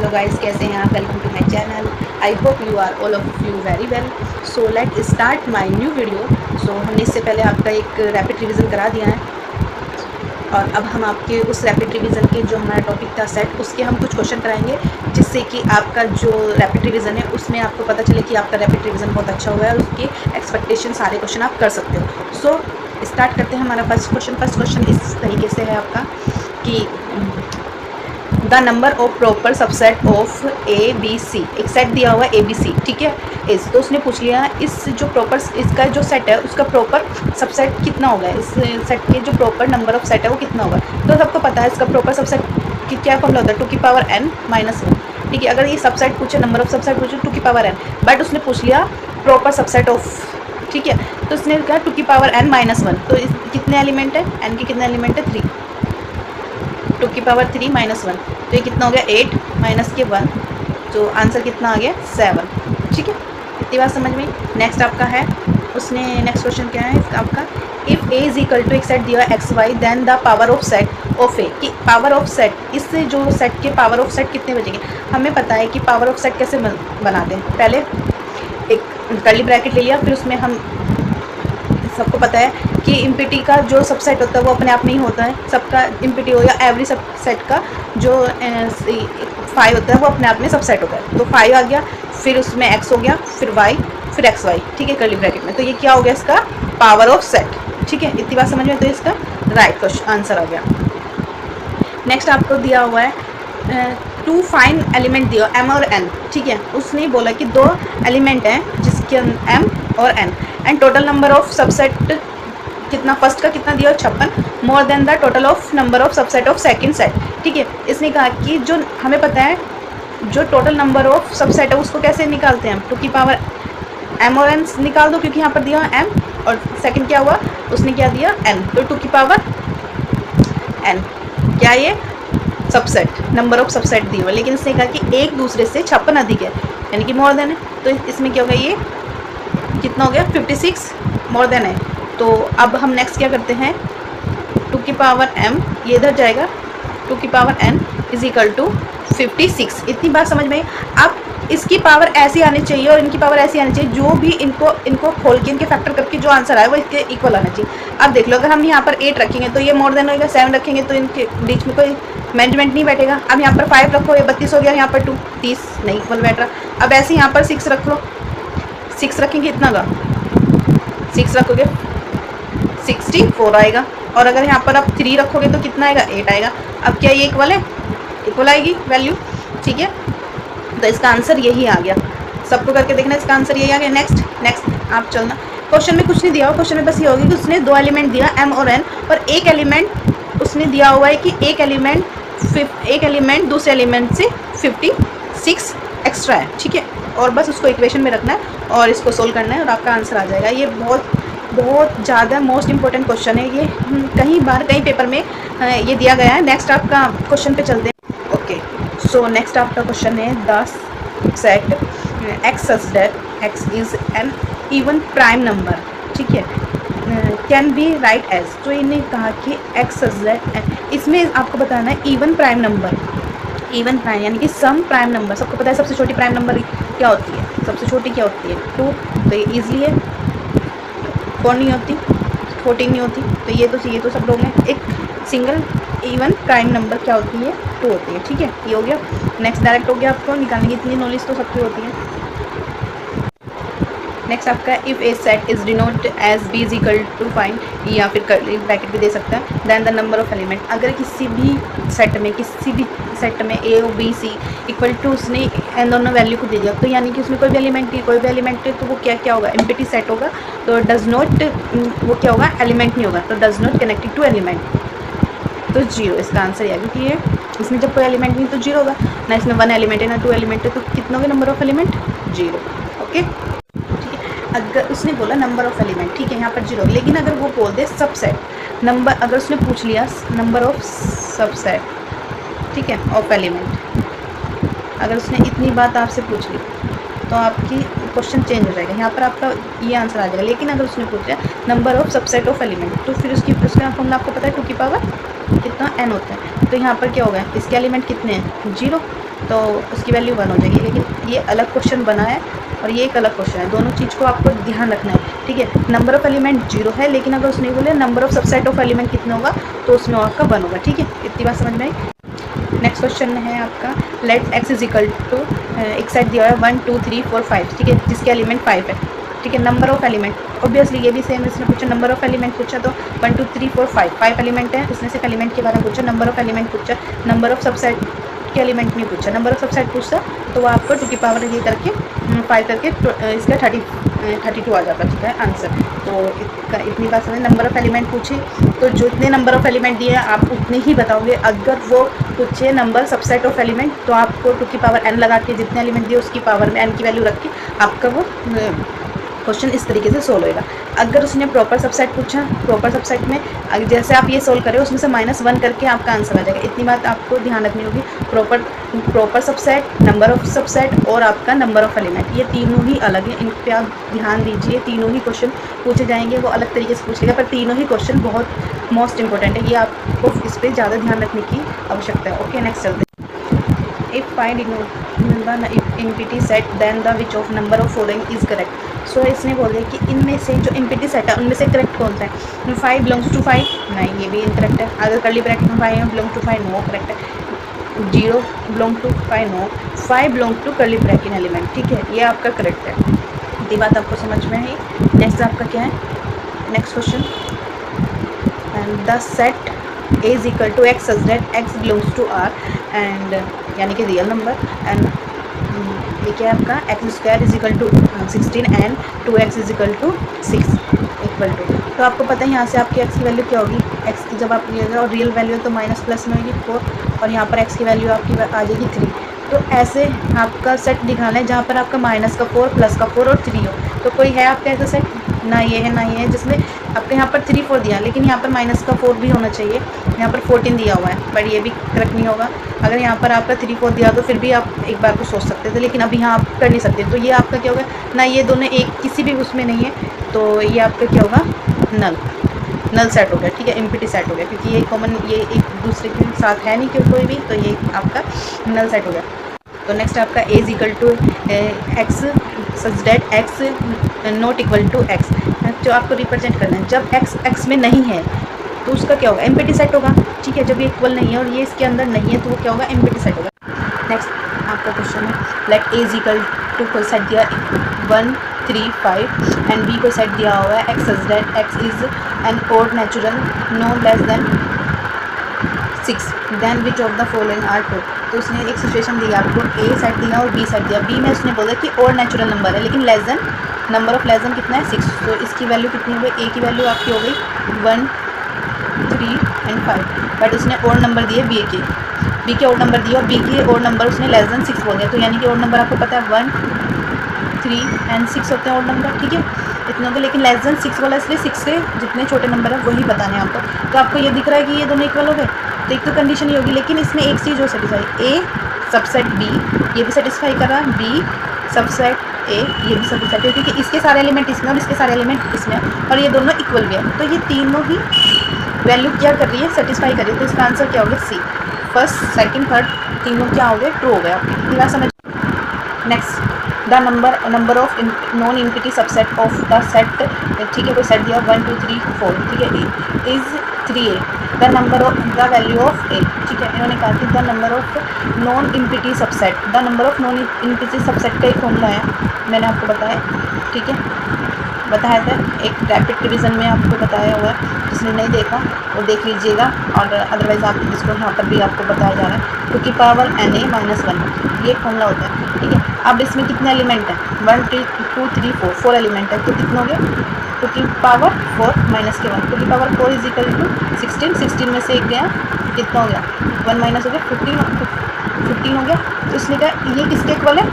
Hello guys, कैसे हैं आप? Welcome to my channel. I hope you are all of you very well. So let start my new video. So हमने इससे पहले आपका एक रैपिड रिवीजन करा दिया है और अब हम आपके उस रैपिड रिवीजन के जो हमारा टॉपिक था सेट, उसके हम कुछ क्वेश्चन कराएंगे जिससे कि आपका जो रैपिड रिवीजन है उसमें आपको पता चले कि आपका रैपिड रिवीजन बहुत अच्छा हुआ है और उसके एक्सपेक्टेशन सारे क्वेश्चन आप कर सकते हो। सो स्टार्ट करते हैं हमारा फर्स्ट क्वेश्चन इस तरीके से है आपका कि the number of proper subset of A B C. एक सेट दिया हुआ है ए बी सी, ठीक है। इस तो उसने पूछ लिया इस जो प्रॉपर इसका जो सेट है उसका प्रॉपर सबसेट कितना होगा, इस सेट के जो प्रॉपर नंबर ऑफ सेट है वो कितना होगा। तो सबको पता है इसका प्रॉपर सबसेट की क्या फॉर्मूला होता है, 2 की पावर n माइनस 1, ठीक है। अगर ये सबसेट पूछे, नंबर ऑफ सबसेट पूछे 2 की पावर n, बट उसने पूछ लिया प्रॉपर सबसेट ऑफ, ठीक है। तो उसने कहा 2 की पावर n माइनस 1। तो इस कितने एलिमेंट है, n के कितने एलिमेंट है 3, 2 की पावर 3 माइनस 1, तो ये कितना हो गया 8 माइनस के 1, तो आंसर कितना आ गया 7, ठीक है। इतनी बात समझ में। नेक्स्ट आपका है, उसने नेक्स्ट क्वेश्चन क्या है आपका, if A is equal to एक सेट दिया x y then the power of set of A. कि पावर ऑफ सेट, इससे जो सेट के पावर ऑफ सेट कितने बचेंगे। हमें पता है कि पावर ऑफ सेट कैसे बनाते हैं। पहले एक कर्ली ब्रैकेट ले लिया, फिर उसमें हम सबको पता है कि इम्पिटी का जो सबसेट होता है वो अपने आप में ही होता है, सबका इम्पिटी हो या एवरी सबसेट का जो 5 होता है वो अपने आप में सबसेट होता है। तो 5 आ गया, फिर उसमें x हो गया, फिर y, फिर xy, ठीक है, कर्ली ब्रैकेट में। तो ये क्या हो गया इसका पावर ऑफ सेट, ठीक है। इतनी बात समझ में। तो इसका राइट क्वेश्चन आंसर आ गया। नेक्स्ट आपको दिया हुआ है टू फाइन एलिमेंट दिया m और n, ठीक है। उसने बोला कि 2 एलिमेंट हैं जिसके m और n and total number of subset कितना, फर्स्ट का कितना दिया 56, more than the total of number of subset of second set, ठीक है। इसने कहा कि जो हमें पता है जो टोटल नंबर ऑफ सबसेट है उसको कैसे निकालते हैं हम, 2 की पावर m और n निकाल दो, क्योंकि यहाँ पर दिया m और सेकंड क्या हुआ उसने क्या दिया n, तो 2 की पावर n क्या ये सबसेट नंबर ऑफ सबसेट दिए हुए। लेकिन इसने कहा कि एक दूसरे से 56 अधिक है, यानी कि मोर देन है। तो इसमें क्या होगा, ये कितना हो गया 56 मोर देन है। तो अब हम नेक्स्ट क्या करते हैं, 2 की पावर m ये इधर जाएगा, 2 की power n is equal to 56। इतनी बात समझ में। अब इसकी पावर ऐसी आनी चाहिए और इनकी पावर ऐसी आनी चाहिए, जो भी इनको खोल के इनके फैक्टर करके जो आंसर आए वो इसके इक्वल आना चाहिए। अब देख लो, अगर हम यहाँ पर 8 रखेंगे तो ये मोर देन होगा, 7 रखेंगे तो इनके बीच में कोई मैनेजमेंट नहीं बैठेगा। अब यहाँ पर 5 रखो, ये 32 हो गया, यहाँ पर 2 30 नहीं इक्वल बैठ रहा। अब ऐसे यहाँ पर 6 रख लो, 6 रखेंगे इतना का 6 रखोगे 64 आएगा, और अगर यहाँ पर आप 3 रखोगे तो कितना आएगा 8 आएगा। अब क्या ये इक्वल है, इक्वल आएगी वैल्यू, ठीक है। तो इसका आंसर यही आ गया। सबको करके देखना, इसका आंसर यही आ गया। नेक्स्ट आप चलना, क्वेश्चन में कुछ नहीं दिया हुआ, क्वेश्चन में बस ये होगी कि उसने 2 एलिमेंट दिया m और n, और एक एलिमेंट उसने दिया हुआ है कि एक एलिमेंट दूसरे एलिमेंट से 56 एक्स्ट्रा है, ठीक है। और बस उसको इक्वेशन में रखना है और इसको सोल्व करना है और आपका आंसर आ जाएगा। ये बहुत ज़्यादा मोस्ट इंपॉर्टेंट क्वेश्चन है ये, कई पेपर में ये दिया गया है। नेक्स्ट आपका क्वेश्चन पे चलते हैं। ओके, सो नेक्स्ट आपका क्वेश्चन है the set x such that x is an even prime number, ठीक है, कैन बी राइट एज। तो इन्हें कहा कि x such that, इसमें आपको बताना है even prime number, even prime यानी कि सम प्राइम नंबर। सबको पता है सबसे छोटी प्राइम नंबर क्या होती है, सबसे छोटी क्या होती है 2, तो ये ईजिली है। 4 नहीं होती, 14 नहीं होती, तो ये तो सब लोग हैं। एक सिंगल इवन प्राइम नंबर क्या होती है 2 होती है, ठीक है। ये हो गया। नेक्स्ट डायरेक्ट हो गया, आपको निकालने की इतनी नॉलेज तो सबकी होती है। नेक्स्ट आपका if A set is denote as B is equal to fine, या फिर ब्रैकेट भी दे सकता है, then the number of element. अगर किसी भी सेट में ए और बी सी इक्वल टू उसने इन दोनों वैल्यू को दे दिया, तो यानी कि उसमें कोई भी एलिमेंट है तो वो क्या होगा, एम्प्टी सेट होगा। तो डज नॉट, वो क्या होगा, एलिमेंट नहीं होगा, तो does not connected to element, तो 0 इसका आंसर है। क्योंकि ये इसमें जब कोई एलिमेंट नहीं तो 0 होगा ना, इसमें 1 एलिमेंट है ना 2 एलिमेंट है, तो कितना होगा नंबर ऑफ एलिमेंट 0, ओके, ठीक है। अगर उसने बोला नंबर ऑफ एलिमेंट, ठीक है, यहाँ पर 0, लेकिन अगर वो बोल दे सबसेट नंबर, अगर उसने पूछ लिया नंबर ऑफ सबसेट, ठीक है, ऑफ एलिमेंट, अगर उसने इतनी बात आपसे पूछ ली तो आपकी क्वेश्चन चेंज हो जाएगा, यहाँ पर आपका ये आंसर आ जाएगा। लेकिन अगर उसने पूछ लिया number of subset of element, तो फिर उसका फॉर्मूला आपको पता है 2 की पावर कितना n होता है, तो यहाँ पर क्या होगा, इसके एलिमेंट कितने हैं 0, तो उसकी वैल्यू 1 हो जाएगी। लेकिन ये अलग क्वेश्चन बना है और ये एक अलग क्वेश्चन है, दोनों चीज़ को आपको ध्यान रखना है, ठीक है। नंबर ऑफ़ एलिमेंट 0 है, लेकिन अगर उसने बोले number of subset of element कितना होगा, तो उसमें आपका 1 होगा, ठीक है। इतनी बात समझ में आई। नेक्स्ट क्वेश्चन है आपका let X is equal to, एक साइड दिया हुआ है 1 2 3 4 5, ठीक है, जिसके एलिमेंट 5 है, ठीक है। नंबर ऑफ एलिमेंट ऑब्वियसली ये भी सेम, इसने पूछा नंबर ऑफ एलिमेंट पूछा तो 1 2 3 4 5 एलिमेंट है, इसने सिर्फ एलिमेंट के बारे में पूछा, नंबर ऑफ एलिमेंट पूछा, नंबर ऑफ सबसेट के एलिमेंट नहीं पूछा। नंबर ऑफ सबसेट पूछता तो वो आपको 2 की पावर ये करके 5 करके इसका 32 आ जाता, ठीक है आंसर। तो इतनी बात समझ। नंबर ऑफ एलिमेंट पूछे तो जितने नंबर ऑफ एलिमेंट दिए आप उतने ही बताओगे। अगर वो पूछे नंबर सबसेट ऑफ एलिमेंट तो आपको 2 की पावर n लगा के जितने एलिमेंट दिए उसकी पावर में n की वैल्यू रख के आपका वो क्वेश्चन इस तरीके से सोल्व होएगा। अगर उसने प्रॉपर सबसेट पूछा, प्रॉपर सबसेट में जैसे आप ये सोल्व करें उसमें से -1 करके आपका आंसर आ जाएगा। इतनी बात आपको ध्यान रखनी होगी। Proper subset, number of subset और आपका नंबर ऑफ एलिमेंट, ये तीनों ही अलग है, इन पर आप ध्यान दीजिए। तीनों ही क्वेश्चन पूछे जाएंगे, वो अलग तरीके से पूछेगा, पर तीनों ही क्वेश्चन बहुत मोस्ट इंपॉर्टेंट है, ये आपको इस पर ज़्यादा ध्यान रखने की आवश्यकता है। ओके नेक्स्ट चलते हैं। If find in the empty set then the which of number of following is correct। सो इसने बोल दिया कि इनमें से जो empty set है उनमें से करेक्ट कौन सा है। 5 बिलोंग्स टू 5, नहीं ये भी इनकरेक्ट है। अगर कर्ली ब्रैकेट में 5 बिलोंग टू 5, नो करेक्ट है। 0 belong to 5, no. 5 belong to curly bracket element, ठीक है, ये आपका करेक्ट है। ये बात आपको समझ में आई। नेक्स्ट आपका क्या है, next question, and the set A is equal to x such that x belongs to R and यानी कि रियल नंबर, एंड ये क्या है आपका X square is equal to 16 and 2x is equal to 6 equal to. तो आपको पता है यहाँ से आपकी x की वैल्यू क्या होगी, x की जब आप ये और रियल वैल्यू है तो माइनस प्लस में होगी 4, और यहाँ पर x की वैल्यू आपकी आ जाएगी 3। तो ऐसे आपका सेट दिखाना है जहाँ पर आपका माइनस का 4, प्लस का 4 और 3 हो। तो कोई है आपका ऐसा सेट, ना ये है ना ये है, जिसमें आपके यहाँ पर 3 4 दिया, लेकिन यहाँ पर माइनस का 4 भी होना चाहिए। यहाँ पर 14 दिया हुआ है, बट ये भी करेक्ट नहीं होगा। अगर यहाँ पर आपका 3 4 दिया तो फिर भी आप एक बार को सोच सकते थे, लेकिन अभी यहाँ आप कर नहीं सकते। तो ये आपका क्या होगा, ना ये दोनों एक किसी भी उसमें नहीं है, तो ये आपका क्या होगा, नल सेट हो गया, ठीक है, एम्प्टी सेट हो गया, क्योंकि ये कॉमन ये एक दूसरे के साथ है नहीं क्यों कोई भी, तो ये आपका नल सेट हो गया। तो नेक्स्ट आपका A is equal to X such that X not equal to X, जो आपको रिप्रेजेंट करना है। जब x में नहीं है तो उसका क्या होगा, एम्प्टी सेट होगा, ठीक है। जब ये इक्वल नहीं है और ये इसके अंदर नहीं है तो वो क्या होगा, एम्प्टी सेट होगा। नेक्स्ट आपका क्वेश्चन है let A is equal to को सेट दिया 1 3 5 एंड B को सेट दिया हुआ है X such that X is an odd natural no less than 6 then which of the following are true. तो उसने एक सिचुएशन दी आपको, A सेट दिया और B सेट दिया। B में उसने बोला कि ओड नेचुरल नंबर है, लेकिन less than, number of less than कितना है 6। तो इसकी वैल्यू कितनी हो गई, A की वैल्यू आपकी हो गई 1 3 एंड 5, बट उसने ओड नंबर दिए B के ओड नंबर दिए और B के ओड नंबर उसने लेस देन 6 बोल दिया। तो यानी कि ओड नंबर आपको पता है 1 3 एंड 6 होते हैं ओड नंबर, ठीक है, इतने होंगे। लेकिन लेस देन 6 वाला इसलिए 6 से जितने छोटे नंबर है वही बताने हैं आपको। तो आपको ये दिख रहा है कि ये दोनों इक्वल हो गए, तो एक तो कंडीशन ये होगी, लेकिन इसमें एक चीज़ और सेटिस्फाई, A सबसेट B ये भी सेटिस्फाई कर रहा है, B सबसेट A ये भी सेटिस्फाई, क्योंकि इसके सारे एलिमेंट इसमें और इसके सारे एलिमेंट इसमें, और ये दोनों इक्वल भी है। तो ये तीनों ही वैल्यू क्या कर रही है, सेटिस्फाई कर रही है। तो इसका आंसर क्या होगा, C। फर्स्ट सेकंड थर्ड तीनों क्या हो गए, ट्रू हो गए आपके। इतनी बात समझ। Next the number of non empty subset of the set, ठीक है, कोई सेट दिया 1 2 3 4, ठीक है, A is 3A the number of the value of A, ठीक है। इन्होंने कहा कि the number of non empty subset, the number of non empty subset का एक फॉर्मूला है, मैंने आपको बताया, ठीक है, बताया था एक रैपिड रिवीजन में आपको बताया हुआ है। जिसने नहीं देखा वो देख लीजिएगा, और अदरवाइज़ आप इसको यहाँ पर भी आपको बताया जा रहा है। टू की पावर NA -1 ये फॉर्मूला होता है, ठीक है। अब इसमें कितने एलिमेंट हैं, 1 2 3 4 एलिमेंट है, तो कितने हो गए, टू की पावर 4 माइनस के 1, टू की पावर 4 इज इक्वल टू 16 में से एक गया, कितना हो गया 1 माइनस हो गया 15 हो गया। तो इसने कहा ये किसके इक्वल है,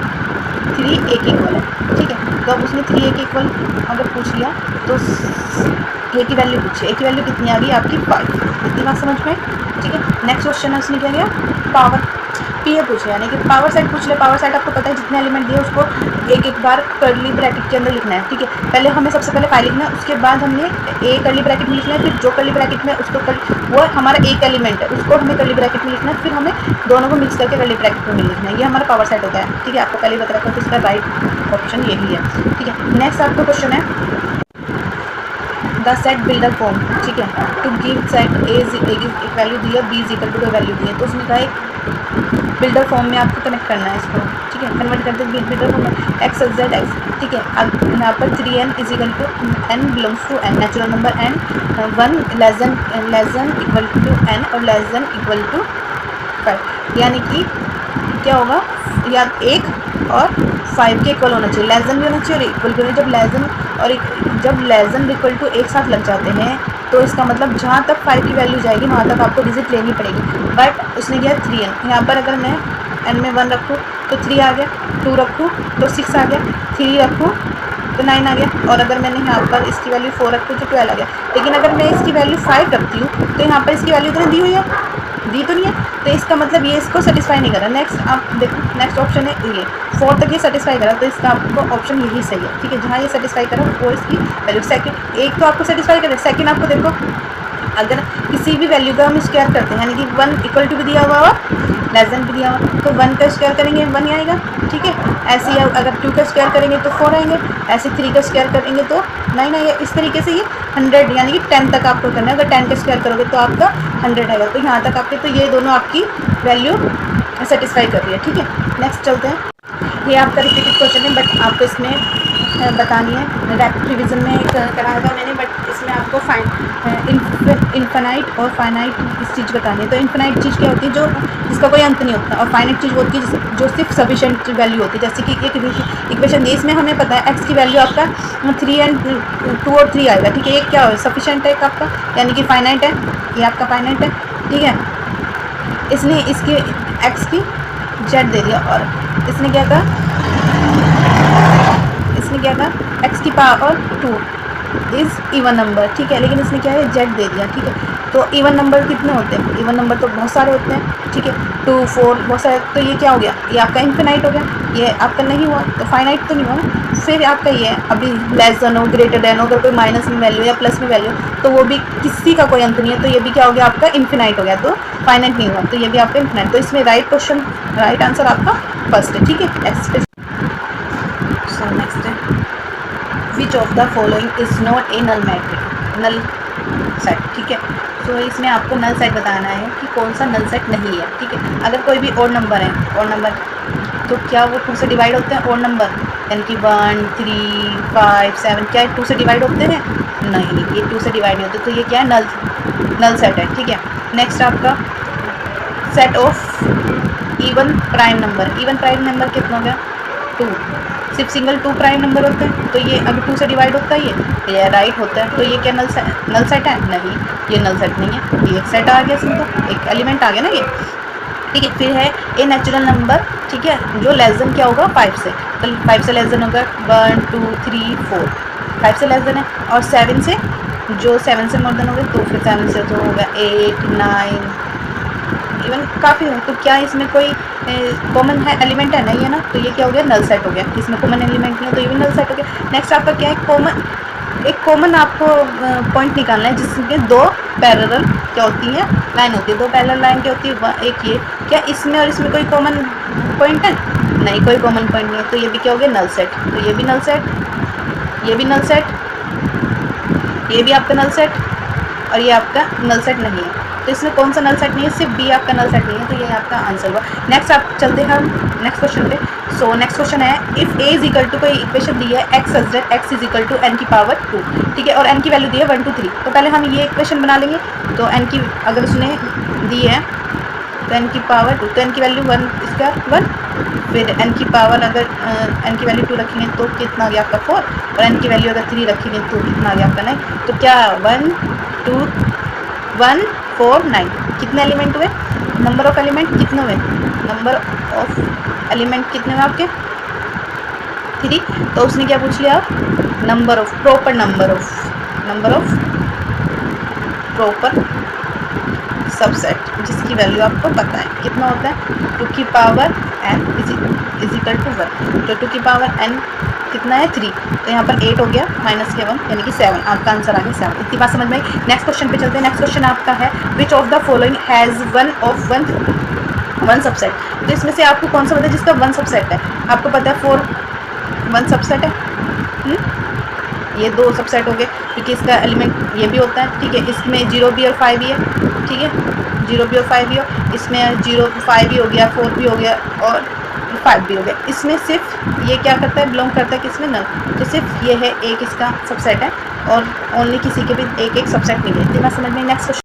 3A के इक्वल है, ठीक है। तो अब उसने 3A के इक्वल अगर पूछ लिया तो A की वैल्यू पूछी, A की वैल्यू कितनी आ गई आपकी 5। इतनी बात समझ में, ठीक है। नेक्स्ट क्वेश्चन है उसने क्या किया, पावर पी ए पूछे, यानी कि पावर सेट पूछ ले। पावर सेट आपको पता है जितने एलिमेंट दिए उसको एक एक बार कर्ली ब्रैकेट के अंदर लिखना है, ठीक है। पहले हमें सबसे पहले फाइल लिखना है, उसके बाद हमने ए कर्ली ब्रैकेट में लिखना है, फिर जो कर्ली ब्रैकेट में उसको वो हमारा एक एलिमेंट है उसको हमें कर्ली ब्रैकेट में लिखना है, फिर हमें दोनों को मिक्स करके कर्ली ब्रैकेट में लिखना है। ये हमारा पावर सेट होता है, ठीक है। आपको पहले बता रखा है तो इसका राइट ऑप्शन यही है, ठीक है। नेक्स्ट आपका क्वेश्चन है द सेट बिल्डर फॉर्म, ठीक है। टू गिव सेट ए एक वैल्यू दी है, B is equal to value दी है, तो उसमें कहा एक बिल्डर फॉर्म में आपको कनेक्ट करना है इसको, ठीक है। कन्वर्ट करते हैं बिल्डर फॉर्म में एक्स जेड एक्स, ठीक है। अब यहाँ पर 3n is equal to n belongs to n, natural number n, 1 less than equal to n और लेस देन इक्वल टू 5, यानी कि क्या होगा, या 1 और 5 के इक्वल होना चाहिए, लेस देन भी होना चाहिए और इक्वल भी होना चाहिए। जब लेस देन इक्वल टू एक साथ लग जाते हैं तो इसका मतलब जहाँ तक 5 की वैल्यू जाएगी वहाँ तक आपको डिजिट लेनी पड़ेगी। बट उसने किया 3n, यहाँ पर अगर मैं n में 1 रखूँ तो 3 आ गया, 2 रखूँ तो 6 आ गया, 3 रखूँ तो 9 आ गया, और अगर मैंने यहाँ पर इसकी वैल्यू 4 रखूँ तो 12 आ गया। लेकिन अगर मैं इसकी वैल्यू 5 रखती हूँ तो यहाँ पर इसकी वैल्यू इतनी दी हुई है, दी तो नहीं है, तो इसका मतलब ये इसको सेटिस्फाई नहीं कर रहा। नेक्स्ट आप देखो, नेक्स्ट ऑप्शन है ये 4 तक ये सेटिस्फाई करा, तो इसका आपको ऑप्शन यही सही है, ठीक है। जहाँ ये सेटिस्फाई करा वो इसकी वैल्यू। सेकंड एक तो आपको सेटिस्फाई करे, सेकंड आपको देखो अगर किसी भी वैल्यू का हम स्क्वायर करते हैं, यानी कि 1 इक्वल टू भी दिया हुआ और लेस देन भी दिया हुआ, तो 1 का स्क्वायर करेंगे 1 ही आएगा, ठीक है। ऐसे ही अगर 2 का स्क्वायर करेंगे तो 4 आएंगे, ऐसे 3 का स्क्वायर करेंगे तो 9 आएगा। इस तरीके से ये 100 यानी कि 10 तक आपको करना है। अगर 10 का स्क्वायर करोगे तो आपका 100 आएगा। तो यहाँ तक आपके, तो ये दोनों आपकी वैल्यू सेटिस्फाई कर रही है, ठीक है। नेक्स्ट चलते हैं, ये आपका रिपीटेड क्वेश्चन है बट आपको इसमें बतानी है, रैपिड रिवीजन में कराया था मैंने, बट इसमें आपको इनफाइनाइट और फाइनाइट इस चीज़ बतानी है। तो इनफाइनाइट चीज़ क्या होती है, जो जिसका कोई अंत नहीं होता, और फाइनाइट चीज़ होती है जो सिर्फ सफिशिएंट वैल्यू होती है। जैसे कि एक इक्वेशन दी, इसमें हमें पता है एक्स की वैल्यू आपका 3 एंड 2 और 3 आएगा, ठीक है। ये क्या है, सफिशिएंट है आपका, यानी कि फाइनाइट है, ये आपका फाइनाइट है, ठीक है। इसने इसके एक्स की जेड दे दिया, और इसने क्या कहा, एक्स की पावर 2 इज़ इवन नंबर, ठीक है। लेकिन इसने क्या है, जेड दे दिया, ठीक है। तो इवन नंबर कितने होते हैं, इवन नंबर तो बहुत सारे होते हैं, ठीक है। 2 4 बहुत सारे, तो ये क्या हो गया, ये आपका इनफिनाइट हो गया, ये आपका नहीं हुआ तो फाइनाइट तो नहीं हुआ ना। फिर आपका ये है अभी लेस देन हो, ग्रेटर देन हो, अगर कोई माइनस में वैल्यू या प्लस में वैल्यू तो वो भी किसी का कोई अंत नहीं है, तो ये भी क्या हो गया आपका इनफिनाइट हो गया, तो फाइनाइट नहीं हुआ, तो ये भी आपका इनफिनाइट। तो इसमें राइट आंसर आपका फर्स्ट है, ठीक है। नेक्स्ट है which of the following is not a null matrix, null set, ठीक है। तो इसमें आपको नल सेट बताना है कि कौन सा नल सेट नहीं है, ठीक है। अगर कोई भी और नंबर है, और नंबर तो क्या वो 2 से डिवाइड होते हैं, और नंबर यानी कि 1 3 5 7 क्या 2 से डिवाइड होते हैं, नहीं, ये 2 से डिवाइड नहीं होते, तो ये क्या है, नल सेट है, ठीक है। नेक्स्ट आपका set of even prime number, even prime number कितना हो गया, 2, सिर्फ सिंगल 2 प्राइम नंबर होते हैं, तो ये अभी 2 से डिवाइड होता है, ये राइट होता है, तो ये क्या नल सेट है, नहीं, ये नल सेट नहीं है, ये एक सेट आ गया इसमें, तो एक एलिमेंट आ गया ना ये, ठीक है। फिर है ए नेचुरल नंबर, ठीक है, जो लेस देन क्या होगा 5 से, तो 5 से लेस देन होगा 1 2 3 4, 5 से लेस देन है, और 7 से, जो 7 से मोर देन हो गया, तो फिर 7 से तो होगा 8 9 इवन काफ़ी है। तो क्या इसमें कोई कॉमन है एलिमेंट है, नहीं है ना, तो ये क्या हो गया, नल सेट हो गया, इसमें कॉमन एलिमेंट नहीं है, तो ये भी नल सेट हो गया। नेक्स्ट आपका क्या है, एक कॉमन आपको पॉइंट निकालना है जिसके 2 पैरेलल क्या होती है, लाइन होती है, 2 पैरेलल लाइन क्या होती है, एक ये, क्या इसमें और इसमें कोई कॉमन पॉइंट है, नहीं, कोई कॉमन पॉइंट नहीं है, तो ये भी क्या हो गया, नल सेट। तो ये भी नल सेट, ये भी नल सेट, ये भी आपका नल सेट, और ये आपका नल सेट नहीं है, तो इसमें कौन सा नल सेट नहीं है, सिर्फ बी आपका नल सेट नहीं है, तो ये आपका आंसर हुआ। नेक्स्ट आप चलते हैं हम नेक्स्ट क्वेश्चन पे। सो नेक्स्ट क्वेश्चन है if A is equal to, कोई इक्वेशन दी है X X is equal to N की पावर 2, ठीक है, और एन की वैल्यू दी है 1 2 3, तो पहले हम ये इक्वेशन बना लेंगे। तो एन की अगर उसने दी है तो एन की पावर 2, तो एन की वैल्यू 1 इसका 1, फिर एन की पावर अगर एन की वैल्यू 2 रखेंगे तो कितना आ गया आपका 4, और एन की वैल्यू अगर 3 रखेंगे तो कितना आ गया आपका 9, तो क्या 1 2 1 4 9, कितने एलिमेंट हुए, नंबर ऑफ एलिमेंट कितने हुए, नंबर ऑफ एलिमेंट कितने हुए आपके 3, तो उसने क्या पूछ लिया, नंबर ऑफ प्रॉपर सबसेट जिसकी वैल्यू आपको पता है कितना होता है 2 की power n is equal to 1। तो 2 की पावर n कितना है 3, तो यहाँ पर 8 हो गया माइनस के 1 यानी कि 7। आपका आंसर आ गया 7। इतनी बात समझ में आई। नेक्स्ट क्वेश्चन पे चलते हैं। नेक्स्ट क्वेश्चन आपका है which of the following has one subset. तो इसमें से आपको कौन सा पता है जिसका वन सबसेट है। आपको पता है 4 वन सबसेट है। ये 2 सबसेट हो गए क्योंकि इसका एलिमेंट ये भी होता है, ठीक है। इसमें 0 भी और 5 भी है, ठीक है। 0 भी और 5 भी हो, इसमें 0 5 भी हो गया, 4 भी हो गया और 5 भी हो गया। इसमें सिर्फ ये क्या करता है, बिलोंग करता है किसमें, नल। तो सिर्फ ये है एक इसका सबसेट है और ओनली किसी के भी एक एक सबसेट नहीं है। इतना समझ में। Next question